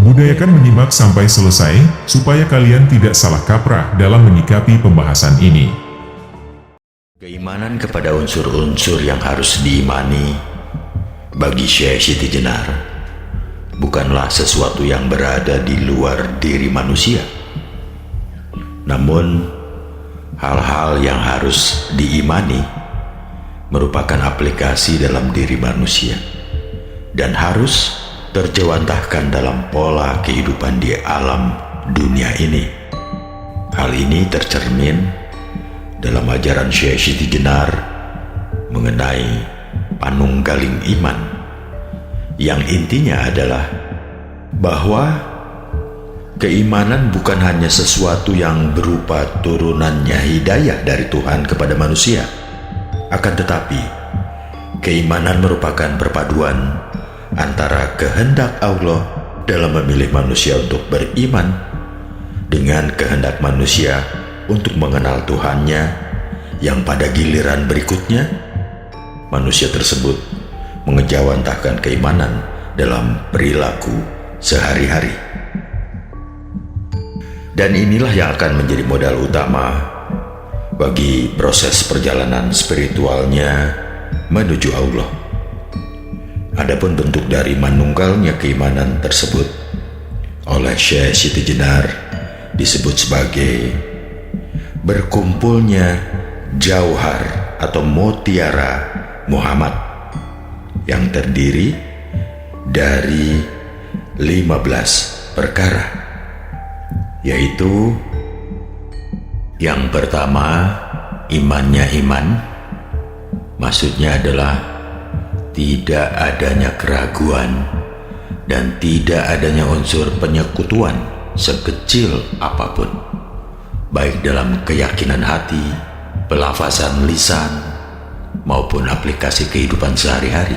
Udayakan menyimak sampai selesai, supaya kalian tidak salah kaprah dalam menyikapi pembahasan ini. Keimanan kepada unsur-unsur yang harus diimani bagi Syekh Siti Jenar bukanlah sesuatu yang berada di luar diri manusia, namun hal-hal yang harus diimani merupakan aplikasi dalam diri manusia dan harus terjewantahkan dalam pola kehidupan di alam dunia ini. Hal ini tercermin dalam ajaran Syekh Siti Jenar mengenai panunggaling iman, yang intinya adalah bahwa keimanan bukan hanya sesuatu yang berupa turunannya hidayah dari Tuhan kepada manusia, akan tetapi keimanan merupakan perpaduan antara kehendak Allah dalam memilih manusia untuk beriman dengan kehendak manusia untuk mengenal Tuhannya, yang pada giliran berikutnya manusia tersebut mengejawantahkan keimanan dalam perilaku sehari-hari. Dan inilah yang akan menjadi modal utama bagi proses perjalanan spiritualnya menuju Allah. Adapun bentuk dari manunggalnya keimanan tersebut oleh Syekh Siti Jenar disebut sebagai berkumpulnya jauhar atau mutiara Muhammad yang terdiri dari 15 perkara, yaitu yang pertama, imannya iman, maksudnya adalah tidak adanya keraguan dan tidak adanya unsur penyekutuan sekecil apapun, baik dalam keyakinan hati, pelafazan lisan, maupun aplikasi kehidupan sehari-hari.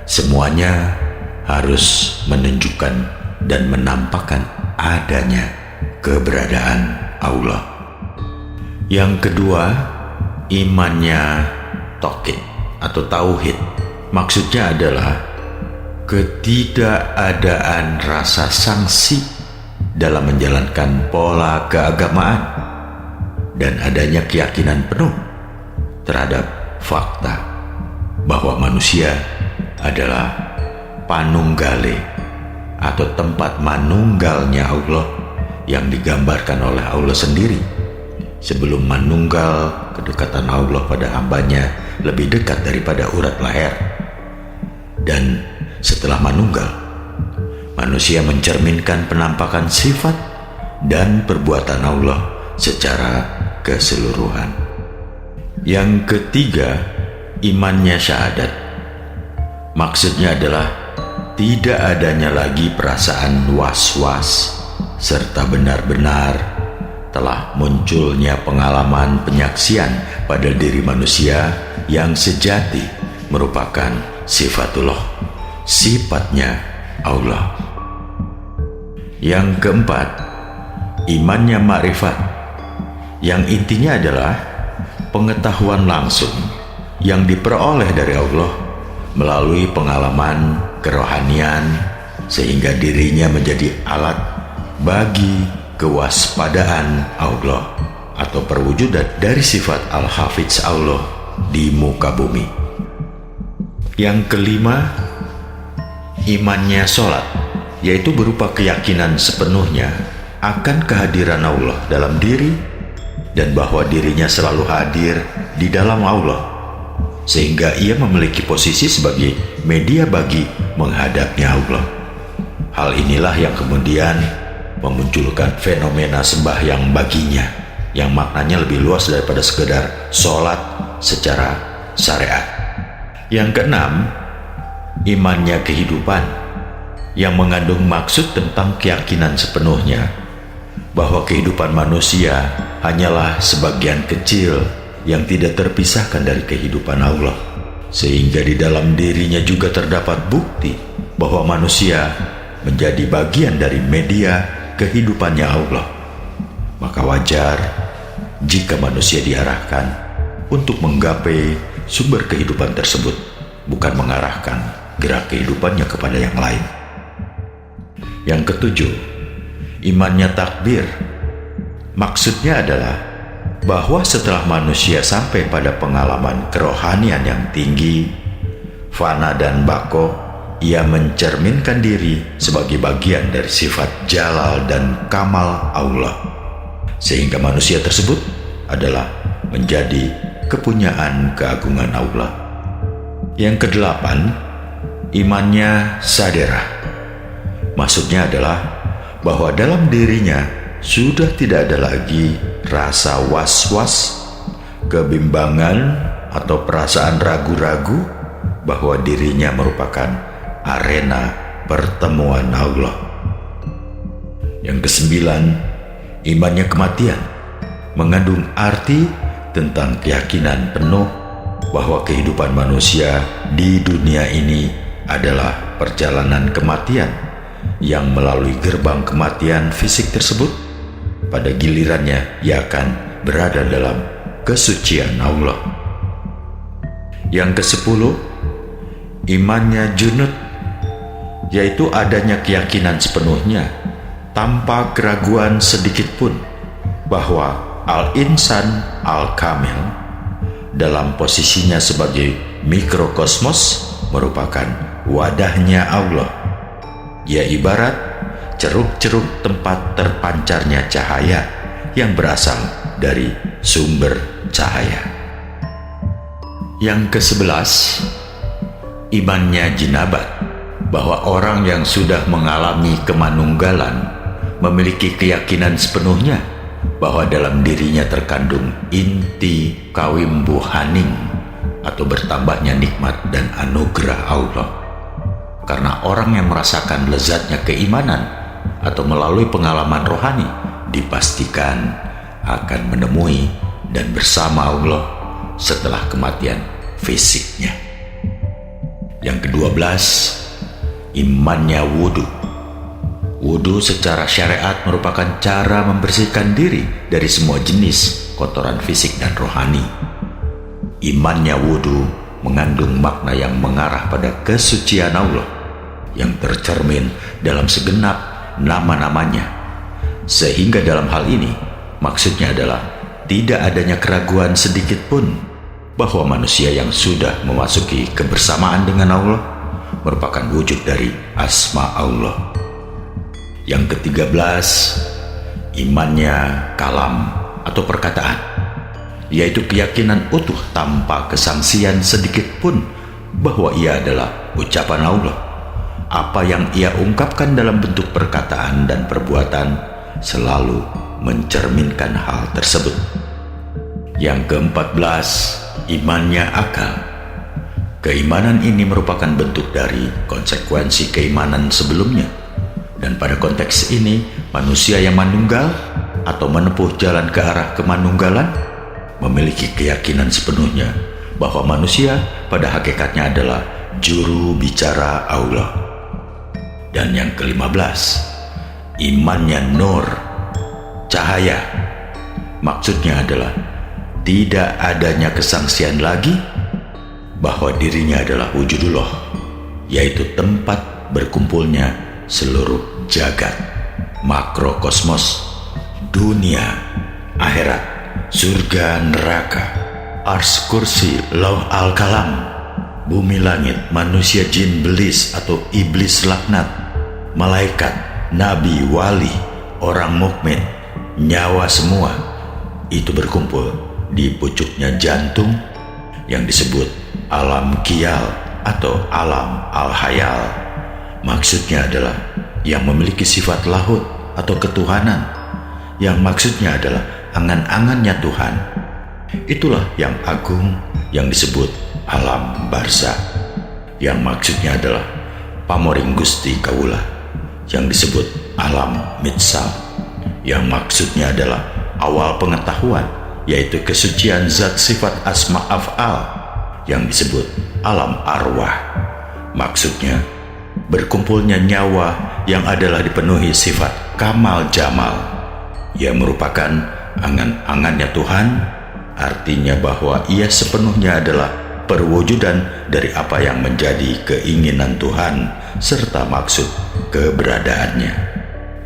Semuanya harus menunjukkan dan menampakkan adanya keberadaan Allah. Yang kedua, imannya tauhid atau tauhid. Maksudnya adalah ketidakadaan rasa sangsi dalam menjalankan pola keagamaan dan adanya keyakinan penuh terhadap fakta bahwa manusia adalah panunggale atau tempat manunggalnya Allah yang digambarkan oleh Allah sendiri. Sebelum manunggal, kedekatan Allah pada hambanya lebih dekat daripada urat leher. Dan setelah manunggal, manusia mencerminkan penampakan sifat dan perbuatan Allah secara keseluruhan. Yang ketiga, imannya syahadat. Maksudnya adalah tidak adanya lagi perasaan was-was, serta benar-benar telah munculnya pengalaman penyaksian pada diri manusia yang sejati merupakan sifatullah, sifatnya Allah. Yang keempat, imannya makrifat, yang intinya adalah pengetahuan langsung yang diperoleh dari Allah melalui pengalaman kerohanian, sehingga dirinya menjadi alat bagi kewaspadaan Allah atau perwujudan dari sifat Al-Hafiz Allah di muka bumi. Yang kelima, imannya sholat, yaitu berupa keyakinan sepenuhnya akan kehadiran Allah dalam diri dan bahwa dirinya selalu hadir di dalam Allah, sehingga ia memiliki posisi sebagai media bagi menghadapnya Allah. Hal inilah yang kemudian memunculkan fenomena sembahyang baginya, yang maknanya lebih luas daripada sekedar sholat secara syariat. Yang keenam, imannya kehidupan, yang mengandung maksud tentang keyakinan sepenuhnya bahwa kehidupan manusia hanyalah sebagian kecil yang tidak terpisahkan dari kehidupan Allah, sehingga di dalam dirinya juga terdapat bukti bahwa manusia menjadi bagian dari media kehidupannya Allah. Maka wajar jika manusia diarahkan untuk menggapai sumber kehidupan tersebut, bukan mengarahkan gerak kehidupannya kepada yang lain. Yang ketujuh, imannya takdir. Maksudnya adalah bahwa setelah manusia sampai pada pengalaman kerohanian yang tinggi, fana dan bako, ia mencerminkan diri sebagai bagian dari sifat jalal dan kamal Allah, sehingga manusia tersebut adalah menjadi kepunyaan keagungan Allah. Yang kedelapan, imannya saderah. Maksudnya adalah bahwa dalam dirinya sudah tidak ada lagi rasa was-was, kebimbangan, atau perasaan ragu-ragu bahwa dirinya merupakan arena pertemuan Allah. Yang kesembilan, imannya kematian, mengandung arti tentang keyakinan penuh bahwa kehidupan manusia di dunia ini adalah perjalanan kematian, yang melalui gerbang kematian fisik tersebut, pada gilirannya ia akan berada dalam kesucian Allah. Yang kesepuluh, imannya junud, yaitu adanya keyakinan sepenuhnya tanpa keraguan sedikit pun bahwa al-insan al-kamil dalam posisinya sebagai mikrokosmos merupakan wadahnya Allah. Ia ibarat ceruk-ceruk tempat terpancarnya cahaya yang berasal dari sumber cahaya. Yang ke-11, imannya jinabat, bahwa orang yang sudah mengalami kemanunggalan memiliki keyakinan sepenuhnya bahwa dalam dirinya terkandung inti kawimbuhaning atau bertambahnya nikmat dan anugerah Allah. Karena orang yang merasakan lezatnya keimanan atau melalui pengalaman rohani dipastikan akan menemui dan bersama Allah setelah kematian fisiknya. Yang ke-12, imannya wudhu. Wudhu secara syariat merupakan cara membersihkan diri dari semua jenis kotoran fisik dan rohani. Imannya wudhu mengandung makna yang mengarah pada kesucian Allah yang tercermin dalam segenap nama-namanya, sehingga dalam hal ini maksudnya adalah tidak adanya keraguan sedikit pun bahwa manusia yang sudah memasuki kebersamaan dengan Allah merupakan wujud dari asma Allah. Yang ke-13, imannya kalam atau perkataan, yaitu keyakinan utuh tanpa kesangsian sedikit pun bahwa ia adalah ucapan Allah. Apa yang ia ungkapkan dalam bentuk perkataan dan perbuatan selalu mencerminkan hal tersebut. Yang ke-14, imannya akal. Keimanan ini merupakan bentuk dari konsekuensi keimanan sebelumnya, dan pada konteks ini manusia yang manunggal atau menempuh jalan ke arah kemanunggalan memiliki keyakinan sepenuhnya bahwa manusia pada hakikatnya adalah juru bicara Allah. Dan yang ke-15, imannya nur, cahaya. Maksudnya adalah tidak adanya kesangsian lagi bahwa dirinya adalah wujudullah, yaitu tempat berkumpulnya seluruh jagat, makrokosmos, dunia, akhirat, surga, neraka, ars, kursi, lauh al-kalam, bumi, langit, manusia, jin, belis atau iblis laknat, malaikat, nabi, wali, orang mukmin, nyawa semua itu berkumpul di pucuknya jantung yang disebut alam kiyal atau alam al-hayal. Maksudnya adalah yang memiliki sifat lahut atau ketuhanan, yang maksudnya adalah angan-angannya Tuhan. Itulah yang agung yang disebut alam barzakh, yang maksudnya adalah pamoring Gusti Kawula, yang disebut alam mitsal, yang maksudnya adalah awal pengetahuan, yaitu kesucian zat sifat asma af'al, yang disebut alam arwah. Maksudnya berkumpulnya nyawa yang adalah dipenuhi sifat kamal jamal, yang merupakan angan-angannya Tuhan. Artinya bahwa ia sepenuhnya adalah perwujudan dari apa yang menjadi keinginan Tuhan serta maksud keberadaannya.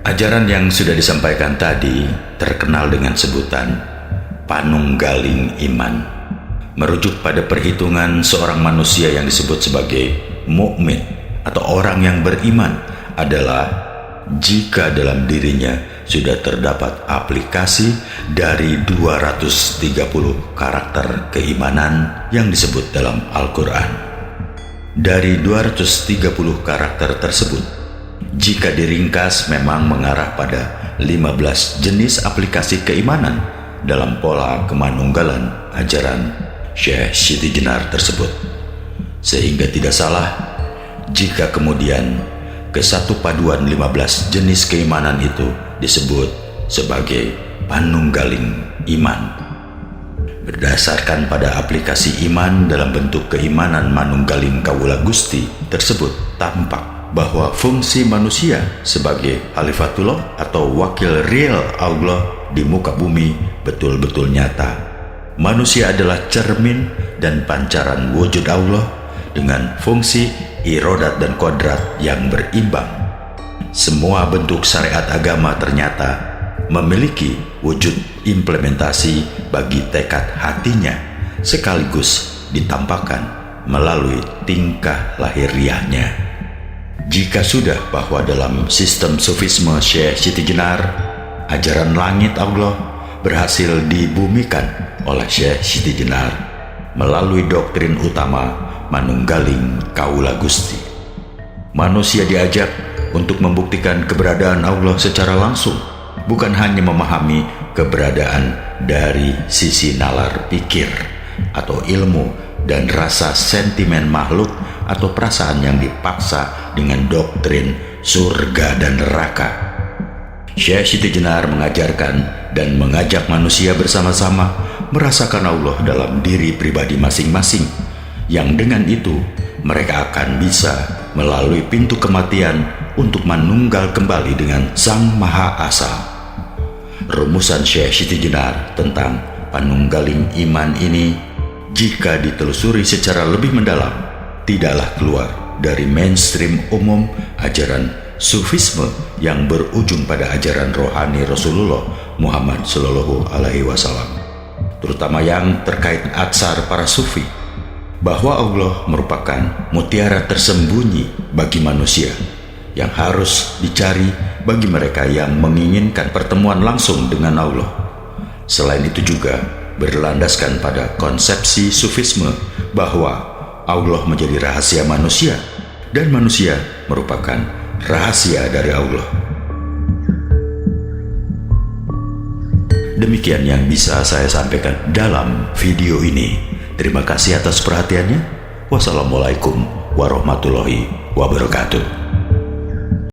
Ajaran yang sudah disampaikan tadi terkenal dengan sebutan panunggaling iman, merujuk pada perhitungan seorang manusia yang disebut sebagai mukmin atau orang yang beriman adalah jika dalam dirinya sudah terdapat aplikasi dari 230 karakter keimanan yang disebut dalam Al-Quran. Dari 230 karakter tersebut, jika diringkas memang mengarah pada 15 jenis aplikasi keimanan dalam pola kemanunggalan ajaran Syekh Siti Jenar tersebut. Sehingga tidak salah jika kemudian kesatu paduan 15 jenis keimanan itu disebut sebagai panunggaling iman. Berdasarkan pada aplikasi iman dalam bentuk keimanan manunggaling Kawula Gusti tersebut, tampak bahwa fungsi manusia sebagai Khalifatullah atau wakil real Allah di muka bumi betul-betul nyata. Manusia adalah cermin dan pancaran wujud Allah dengan fungsi irodat dan kodrat yang berimbang. Semua bentuk syariat agama ternyata memiliki wujud implementasi bagi tekad hatinya, sekaligus ditampakkan melalui tingkah lahiriahnya. Jika sudah bahwa dalam sistem sufisme Syekh Siti Jenar, ajaran langit Allah berhasil dibumikan oleh Syekh Siti Jenar melalui doktrin utama manunggaling Kawula Gusti. Manusia diajak untuk membuktikan keberadaan Allah secara langsung, bukan hanya memahami keberadaan dari sisi nalar pikir atau ilmu dan rasa sentimen makhluk atau perasaan yang dipaksa dengan doktrin surga dan neraka. Syekh Siti Jenar mengajarkan dan mengajak manusia bersama-sama merasakan Allah dalam diri pribadi masing-masing, yang dengan itu mereka akan bisa melalui pintu kematian untuk manunggal kembali dengan Sang Maha Asa. Rumusan Syekh Siti Jenar tentang panunggaling iman ini, jika ditelusuri secara lebih mendalam, tidaklah keluar dari mainstream umum ajaran sufisme yang berujung pada ajaran rohani Rasulullah Muhammad Sallallahu Alaihi Wasallam, terutama yang terkait atsar para sufi, bahwa Allah merupakan mutiara tersembunyi bagi manusia yang harus dicari bagi mereka yang menginginkan pertemuan langsung dengan Allah. Selain itu juga berlandaskan pada konsepsi sufisme bahwa Allah menjadi rahasia manusia dan manusia merupakan rahasia dari Allah. Demikian yang bisa saya sampaikan dalam video ini. Terima kasih atas perhatiannya. Wassalamualaikum warahmatullahi wabarakatuh.